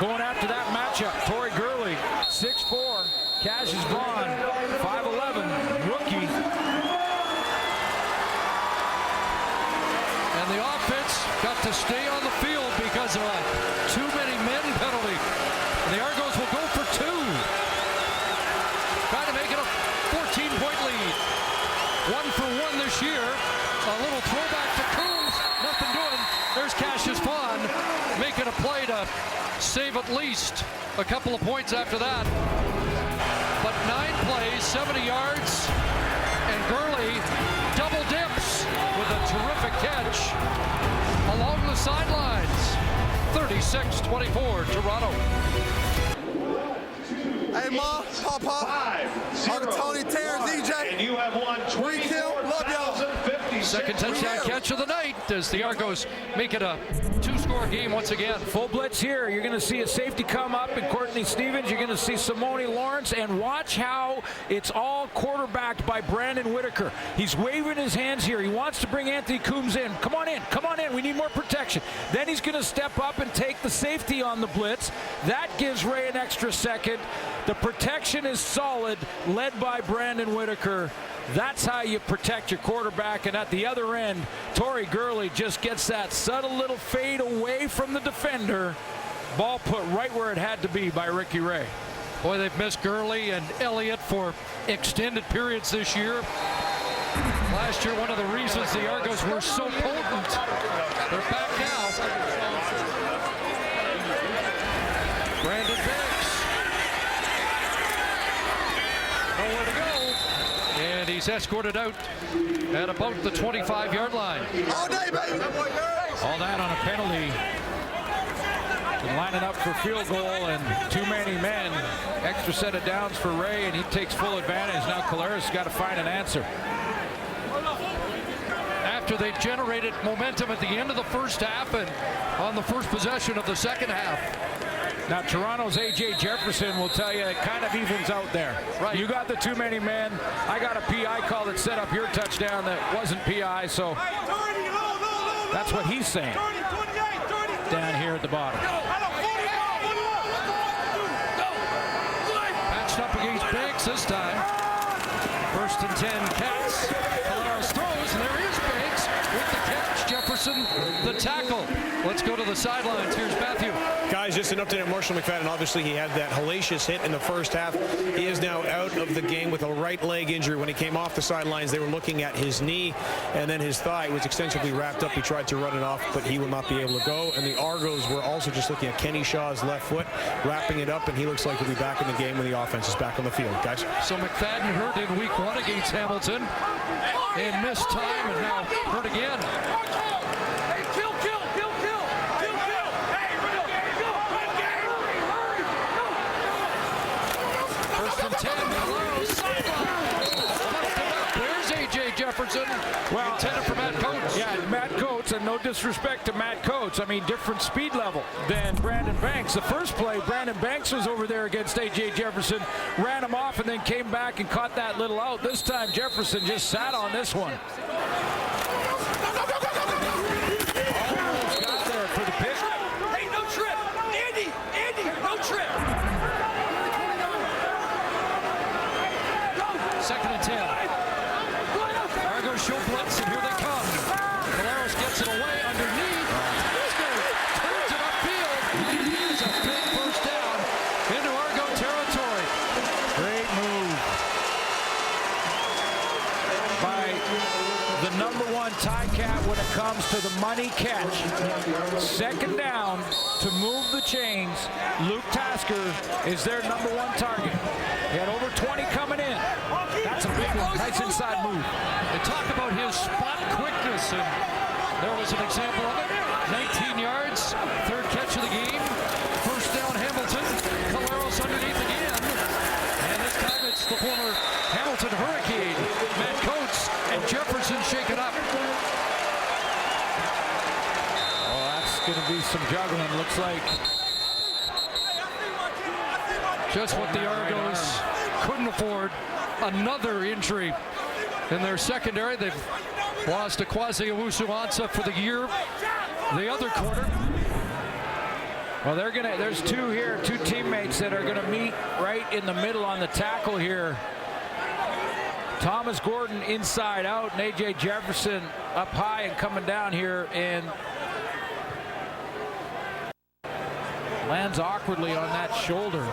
going after that matchup. Tori Gurley, 6'4", Cassius Vaughn, 5'11", rookie. And the offense got to stay on the field because of a too many men penalty. And the Argos will go for two. Trying to make it a 14-point lead. 1-for-1 this year. A little throwback to Coombs. Nothing doing. There's Cassius Vaughn making a play to save at least a couple of points after that. But 9 plays, 70 yards, and Gurley double dips with a terrific catch along the sidelines. 36-24, Toronto. Hey, Mom, Papa, Uncle Tony, Terrence, EJ. And you have won 24,050. Second touchdown catch of the night as the Argos make it a 2-score game once again. Full blitz here. You're going to see a safety come up and Courtney Stevens. You're going to see Simone Lawrence, and watch how it's all quarterbacked by Brandon Whitaker. He's waving his hands here. He wants to bring Anthony Coombs in. Come on in. Come on in. We need more protection. Then he's going to step up and take the safety on the blitz. That gives Ray an extra second. The protection is solid, led by Brandon Whitaker. That's how you protect your quarterback. And at the other end, Tori Gurley just gets that subtle little fade away from the defender. Ball put right where it had to be by Ricky Ray. Boy, they've missed Gurley and Elliott for extended periods this year. Last year, one of the reasons the Argos were so potent. They're back now. Brandon Banks. Nowhere to go. And he's escorted out at about the 25-yard line. All day, baby. All that on a penalty. And lining up for field goal and too many men. Extra set of downs for Ray, and he takes full advantage. Now Caleras got to find an answer. After they generated momentum at the end of the first half and on the first possession of the second half. Now Toronto's A.J. Jefferson will tell you it kind of evens out there. Right. You got the too many men. I got a PI call that set up your touchdown that wasn't PI, so that's what he's saying down here at the bottom. Matched up against Banks this time. 1st and 10 Cats. Caleras throws, and there is Banks with the catch. Jefferson, the tackle. Let's go to the sidelines. Here's Matthew. Guys, just an update on Marshall McFadden. Obviously, he had that hellacious hit in the first half. He is now out of the game with a right leg injury. When he came off the sidelines, they were looking at his knee, and then his thigh was extensively wrapped up. He tried to run it off, but he will not be able to go. And the Argos were also just looking at Kenny Shaw's left foot, wrapping it up, and he looks like he'll be back in the game when the offense is back on the field. Guys. So McFadden hurt in week 1 against Hamilton and missed time, and now hurt again. There's A.J. Jefferson. Well, intended for Matt Coates. Yeah, Matt Coates, and no disrespect to Matt Coates. I mean, different speed level than Brandon Banks. The first play, Brandon Banks was over there against A.J. Jefferson, ran him off, and then came back and caught that little out. This time, Jefferson just sat on this one. Almost got there for the pick. Hey, no trip. Andy, no trip. 2nd and 10. Argos show blitz, and here they come. Caleras gets it away underneath. Turns it upfield. It's a big first down into Argo territory. Great move by the #1 Ticat when it comes to the money catch. 2nd down to move the chains. Luke Tasker is their #1 target. He had over 20 coming in. That's a big one. Nice inside move. They talk about his spot quickness, and there was an example of it. 19 yards, 3rd catch of the game. 1st down Hamilton. Caleras underneath again. And this time it's the former Hamilton Hurricane. Matt Coates and Jefferson shaken up. Oh, that's going to be some juggling, looks like. Just what the Argos couldn't afford. Another injury in their secondary. They've lost to Kwasi Owusu-Ansah for the year. The other corner. Well, there's two here, two teammates that are gonna meet right in the middle on the tackle here. Thomas Gordon inside out, and A.J. Jefferson up high and coming down here, and lands awkwardly on that shoulder.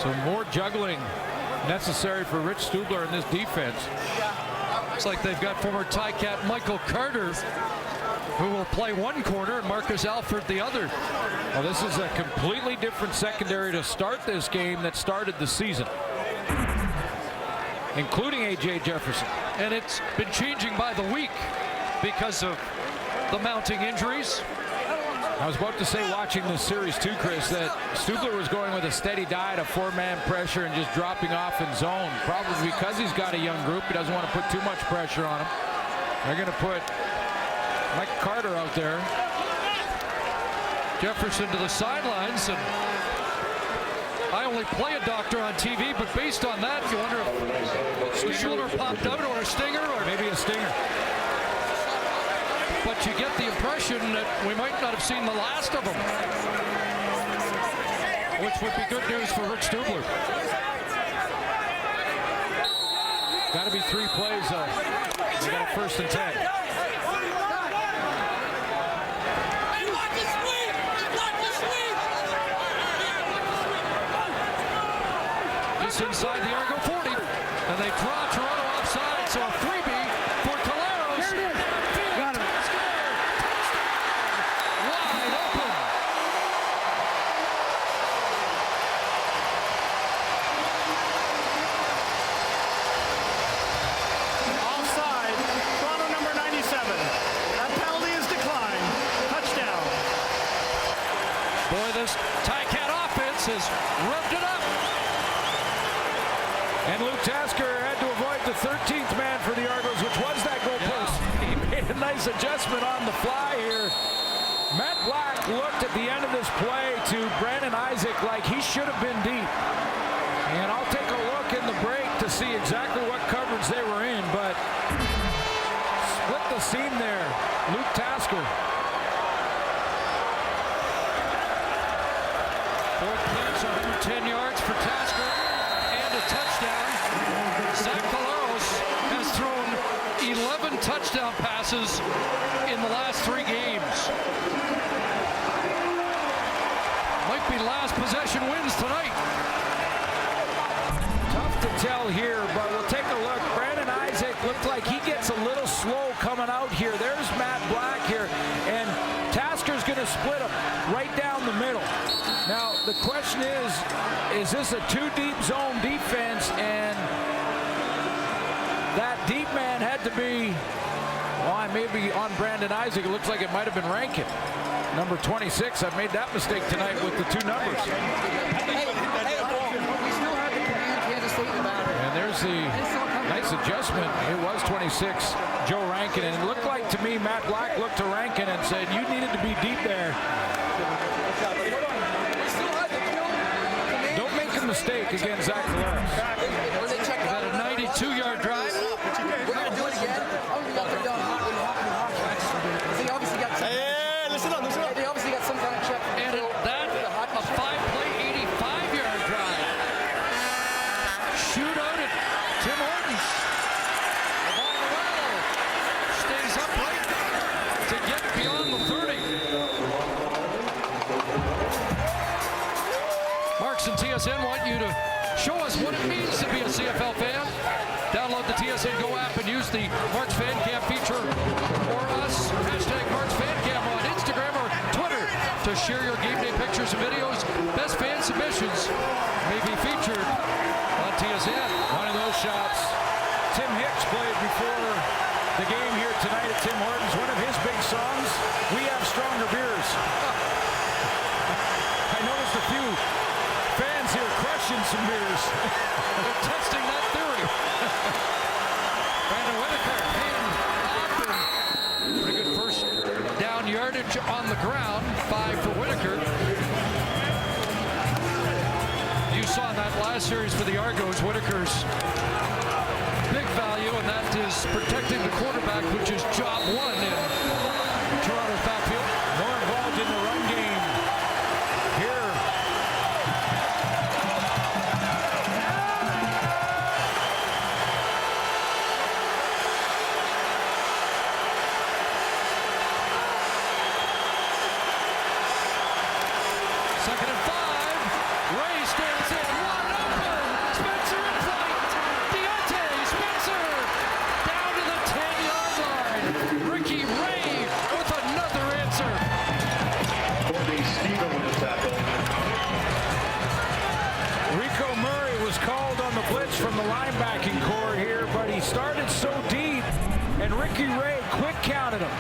So more juggling necessary for Rich Stubler in this defense. Looks like they've got former Ticat Michael Carter, who will play one corner, and Marcus Alford the other. Well, this is a completely different secondary to start this game that started the season, including A.J. Jefferson. And it's been changing by the week because of the mounting injuries. I was about to say, watching this series too, Chris, that Stubler was going with a steady diet of four-man pressure and just dropping off in zone. Probably because he's got a young group, he doesn't want to put too much pressure on him. They're going to put Mike Carter out there. Jefferson to the sidelines, and I only play a doctor on TV, but based on that, you wonder if the shoulder popped out or a stinger, or maybe a stinger. But you get the impression that we might not have seen the last of him, which would be good news for Rich Stubler. Got to be 3 plays, though. They got a 1st and 10. Just inside the Argo 40, and they draw Toronto offside, so a freebie for Caleros. Got him. Wide open. Offside, Toronto number 97. That penalty is declined. Touchdown. Boy, this Ticat offense has revved it up. And Luke Tasker had to avoid the 13th man for the Argos, which was that goal post. He made a nice adjustment on the fly here. Matt Black looked at the end of this play to Brandon Isaac like he should have been deep. And I'll take a look in the break to see exactly what coverage they were in, but split the seam there. Luke Tasker. Fourth catch, 110 yards for Tasker, and a touchdown. Zach Caleros has thrown 11 touchdown passes in the last 3 games. Might be last possession wins tonight. Tough to tell here, but we'll take a look. Brandon Isaac looked like he gets a little slow coming out here. There's Matt Black here, and Tasker's going to split him right down the middle. Now, the question is this a 2-deep zone defense? And that deep man had to be, well, maybe on Brandon Isaac. It looks like it might have been Rankin. Number 26. I've made that mistake tonight with the 2 numbers. And there's the nice adjustment. It was 26, Joe Rankin. And it looked like to me, Matt Black looked to Rankin and said, you needed to be deep there. Don't make a mistake against Zach Caleros. Got a 92-yard drive. We're going to do it again. Hey, listen up. They obviously got some kind of check. And that, a 5-play, 85-yard drive. Shootout at Tim Hortons. Morello stays upright to get beyond the 30. Marks and TSN want you to show us what it means to be a CFL fan. Download the TSN Go app and use the Marks Fan Cam feature or us, hashtag Marks Fan Cam on Instagram or Twitter to share your game day pictures and videos. Best fan submissions may be featured on TSN. One of those shots. Tim Hicks played before the game here tonight at Tim Hortons. One of his big songs, We Have Stronger Beers. I noticed a few fans here crushing some beers. They're testing that theory. Brandon Whitaker pinned off. Pretty good first down yardage on the ground. 5 for Whitaker. You saw in that last series for the Argos, Whitaker's big value, and that is protecting the quarterback, which is job one in Toronto's backfield. More involved in the run game here. Second and 5. Ray stands in. Wide open. Spencer in flight. Deontay Spencer down to the 10-yard line. Ricky Ray with another answer. Rico Murray was called on the blitz from the linebacking core here, but he started so deep, and Ricky Ray quick counted him.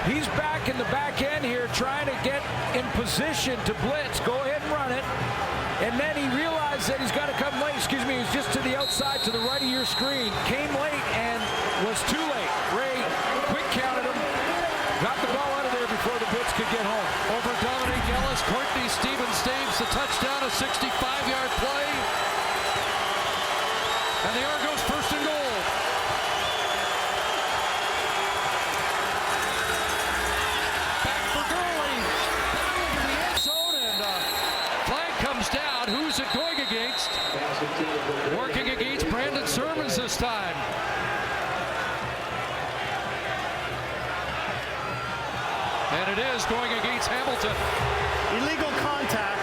He's back in the back end here trying to get in position to blitz. Go ahead and run it. And then he realized that he's got to come late. Excuse me, he's just to the outside to the right of your screen. Came late and was too late. Ray quick counted him. Got the ball out of there before the blitz could get home. Over Dominic Ellis, Courtney Stevens saves the touchdown, a 65-yard play. And the Argos first and goal. Back for Gurley. Back into the end zone, and flag comes down. Who's it going against? Working against Brandon Sermons this time. And it is going against Hamilton. Illegal contact.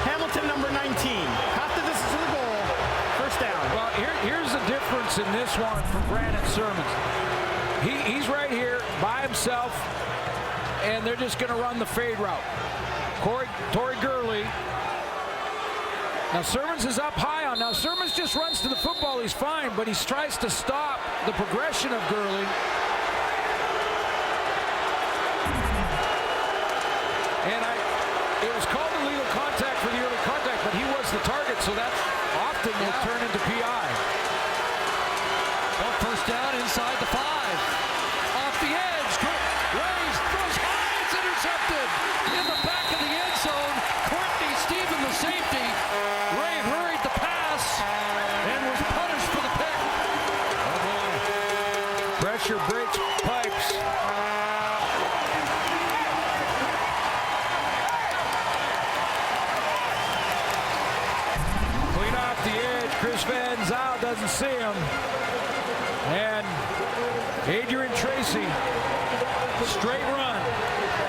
Hamilton, number 19. Half the distance to the goal. First down. Well, here's the difference in this one from Brandon Sermons. He's right here by himself, and they're just going to run the fade route. Torrey Gurley. Now Sermons is up high on. Now Sermons just runs to the football. He's fine, but he tries to stop the progression of Gurley. And it was called illegal contact for the early contact, but he was the target, so that often will turn into PI. Well, first down inside the 5. Off the edge. Rays throws high. It's intercepted. In the back of the end zone. Courtney Stevens, the safety. Ray hurried the pass and was punished for the pick. Oh boy. Pressure breaks pipes. Clean off the edge. Chris Van Zyl doesn't see him. And Adrian Tracy, straight run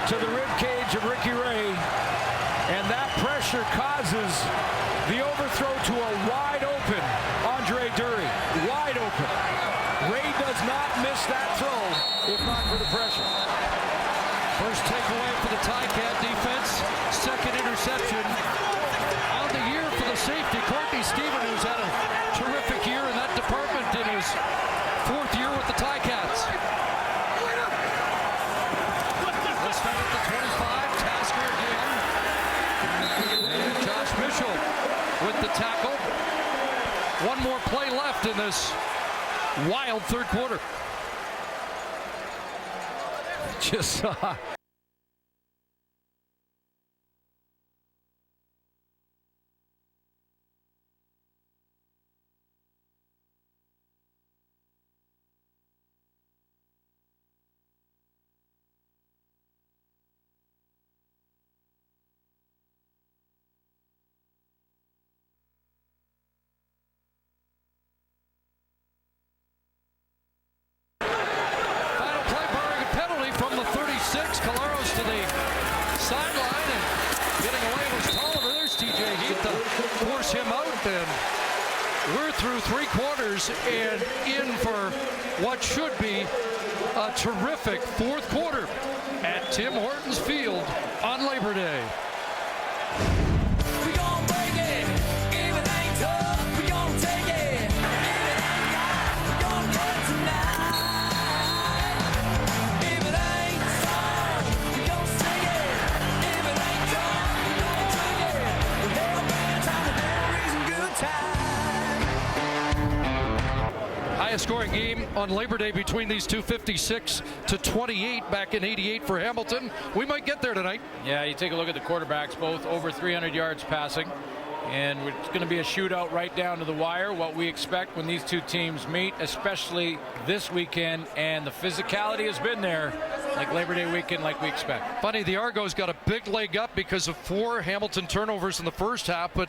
to the rib cage of Ricky Ray. And that pressure causes the overthrow to a wide open Andre Dury. Wide open. Ray does not miss that throw if not for the pressure. First takeaway for the Ticat defense. Second interception on the year for the safety. Courtney Stevens, who's had a terrific year in that department in his 4th year with the Ticats. Let's start at the 25. Tasker again. And Josh Mitchell with the tackle. One more play left in this wild third quarter. Just saw. Caleros to the sideline, and getting away was Tolliver. There's TJ Heath to force him out, and we're through 3 quarters and in for what should be a terrific 4th quarter at Tim Hortons Field on Labor Day. We gon' break it, if it ain't tough, we gon' take it. If it ain't got, we gon' get it tonight. If it ain't song, we gon' sing it. If it ain't done, we gon' drink it. With hell band, time to memories and good times. Highest scoring game on Labor Day between these two, 56-28 back in '88 for Hamilton. We might get there tonight. Yeah, you take a look at the quarterbacks, both over 300 yards passing. And it's going to be a shootout right down to the wire, what we expect when these two teams meet, especially this weekend. And the physicality has been there, like Labor Day weekend, like we expect. Funny, the Argos got a big leg up because of 4 Hamilton turnovers in the first half, but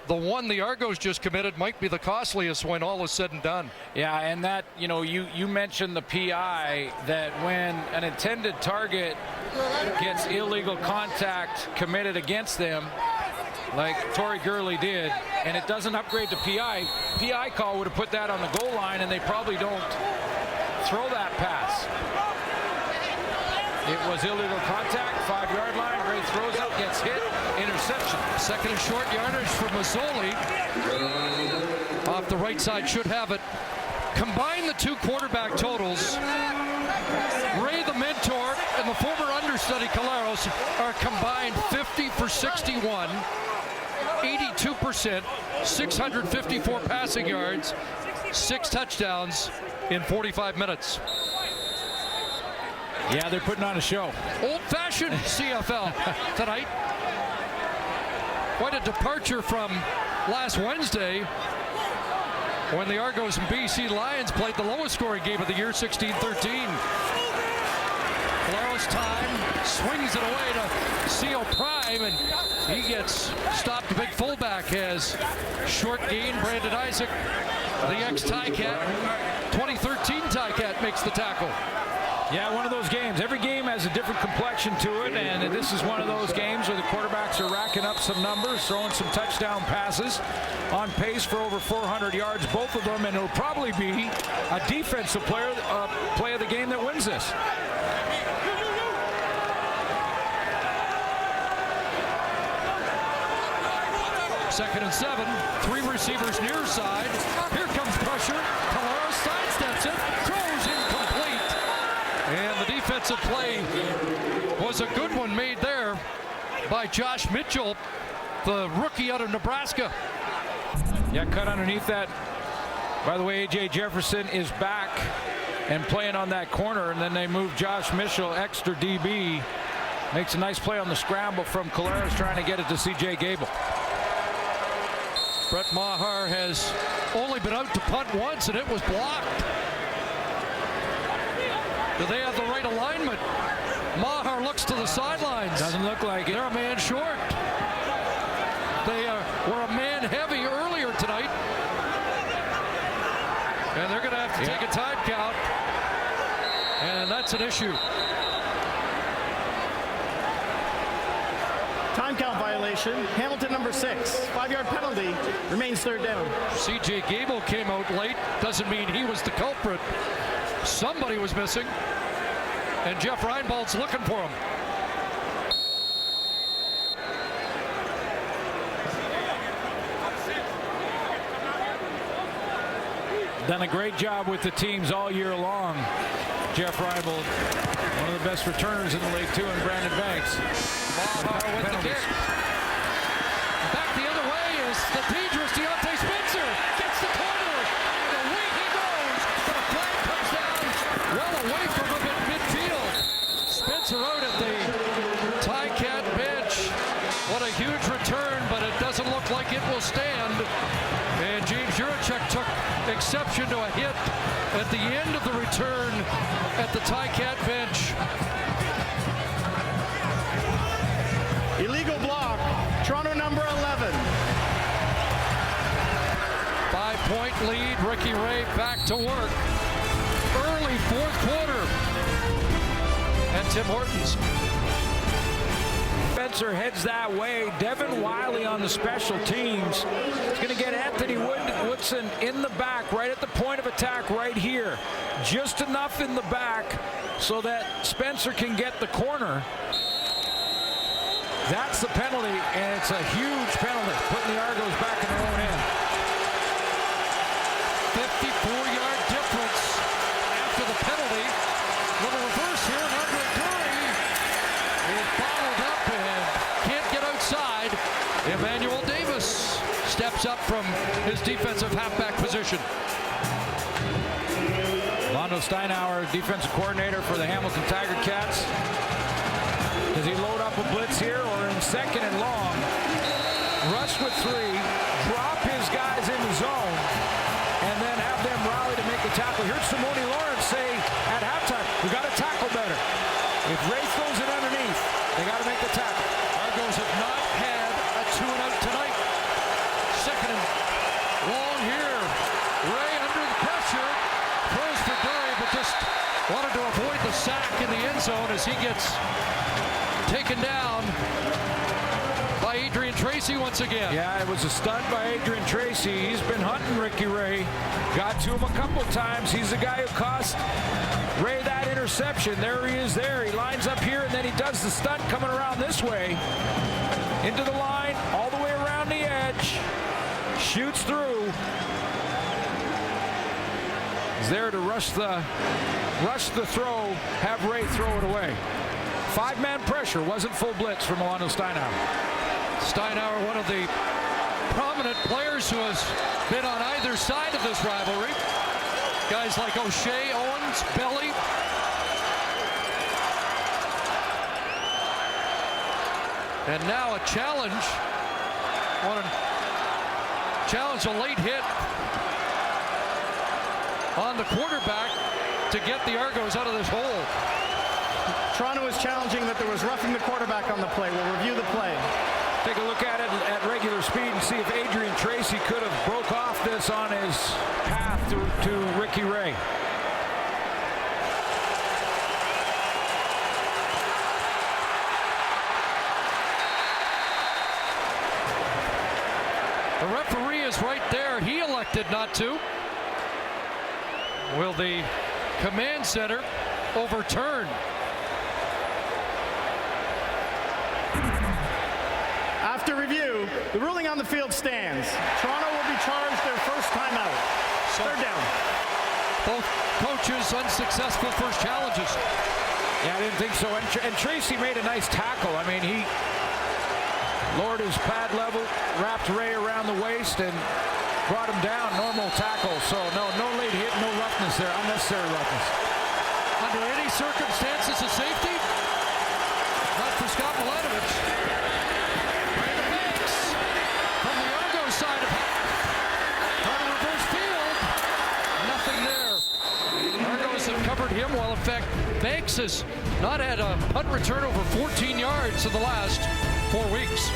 the one the Argos just committed might be the costliest when all is said and done. Yeah, and that, you mentioned the PI, that when an intended target gets illegal contact committed against them, like Torrey Gurley did, and it doesn't upgrade to PI call would have put that on the goal line, and they probably don't throw that pass. It was illegal contact, 5-yard line. Gray throws it, gets hit, interception. Second and short yardage for Mazzoli. Off the right side, should have it. Combine the two quarterback totals. Ray the mentor and the former understudy Caleros are combined 50 for 61, 82%, 654 passing yards, 6 touchdowns in 45 minutes. Yeah, they're putting on a show. Old-fashioned CFL tonight. Quite a departure from last Wednesday when the Argos and BC Lions played the lowest scoring game of the year, 16-13. Caleros time, swings it away to CO Prime, and he gets stopped. The big fullback has short gain. Brandon Isaac, the ex-Ticat, 2013 Ticat, makes the tackle. Yeah, one of those games. Every game has a different complexion to it, and this is one of those games where the quarterbacks are racking up some numbers, throwing some touchdown passes, on pace for over 400 yards, both of them, and it'll probably be a defensive play of the game that wins this. Second and 7, 3 receivers near side. Here comes pressure. Caleros sidesteps it, throws incomplete. And the defensive play was a good one made there by Josh Mitchell, the rookie out of Nebraska. Yeah, cut underneath that. By the way, A.J. Jefferson is back and playing on that corner, and then they move Josh Mitchell, extra DB. Makes a nice play on the scramble from Caleros, trying to get it to C.J. Gable. Brett Maher has only been out to punt once, and it was blocked. Do they have the right alignment? Maher looks to the sidelines. Doesn't look like it. They're a man short. They were a man heavy earlier tonight. And they're going to have to take a time count. And that's an issue. Time count violation. Hamilton number 6. 5-yard penalty. Remains third down. C.J. Gable came out late. Doesn't mean he was the culprit. Somebody was missing. And Jeff Reinbold's looking for him. Done a great job with the teams all year long. Jeff Reinbold, one of the best returners in the league, too, and Brandon Banks. Maher with the kick. Back the other way is the dangerous Deontay Spencer. Gets the corner. And away he goes. But a flag comes down well away from him at midfield. Spencer out at the Ticat bench. What a huge return, but it doesn't look like it will stand. And James Juracek took exception to a hit at the end of the return at the Ticat bench. Illegal block. Toronto number 11. 5-point lead. Ricky Ray back to work. Early fourth quarter. And Tim Hortons. Spencer heads that way. Devin Wiley on the special teams. He's going to get Anthony Woodson in the back, right at the point of attack right here. Just enough in the back so that Spencer can get the corner. That's the penalty, and it's a huge penalty, putting the Argos back in their own end. 54-yard difference after the penalty. Little reverse here, and Andre Curry is bottled up and can't get outside. Emmanuel Davis steps up from his defensive halfback position. Londo Steinauer, defensive coordinator for the Hamilton Tiger Cats. Does he load up a blitz here or in second and long? Rush with a three, drop his guys in the zone, and then have them rally to make the tackle. Here's Simone Lawrence say at halftime, we got to tackle better. If Ray throws it underneath, they got to make the tackle. Argos have not had a 2-and-out tonight. Second and long here. Ray under the pressure. Throws for Dury, but just wanted to avoid the sack in the end zone as he gets taken down by Adrian Tracy once again. Yeah, it was a stunt by Adrian Tracy. He's been hunting Ricky Ray. Got to him a couple times. He's the guy who cost Ray that interception. There he is there. He lines up here, and then he does the stunt coming around this way. Into the line, all the way around the edge. Shoots through. He's there to rush the throw, have Ray throw it away. Five-man pressure, wasn't full blitz for Milano Steinauer. Steinauer, one of the prominent players who has been on either side of this rivalry. Guys like O'Shea, Owens, Belly. And now a challenge. Challenge, a late hit on the quarterback to get the Argos out of this hole. Toronto is challenging that there was roughing the quarterback on the play. We'll review the play. Take a look at it at regular speed and see if Adrian Tracy could have broke off this on his path to Ricky Ray. The referee is right there. He elected not to. Will the command center overturn? After review, the ruling on the field stands. Toronto will be charged their first timeout. Third down. Both coaches unsuccessful first challenges. Yeah, I didn't think so. And Tracy made a nice tackle. I mean, he lowered his pad level, wrapped Ray around the waist, and brought him down. Normal tackle. So no late hit, no roughness there. Unnecessary roughness. Under any circumstances, a safety? Not for Scott Milanovich. Brandon Banks from the Argos side of on the reverse field. Nothing there. Argos have covered him while, in fact, Banks has not had a punt return over 14 yards in the last 4 weeks.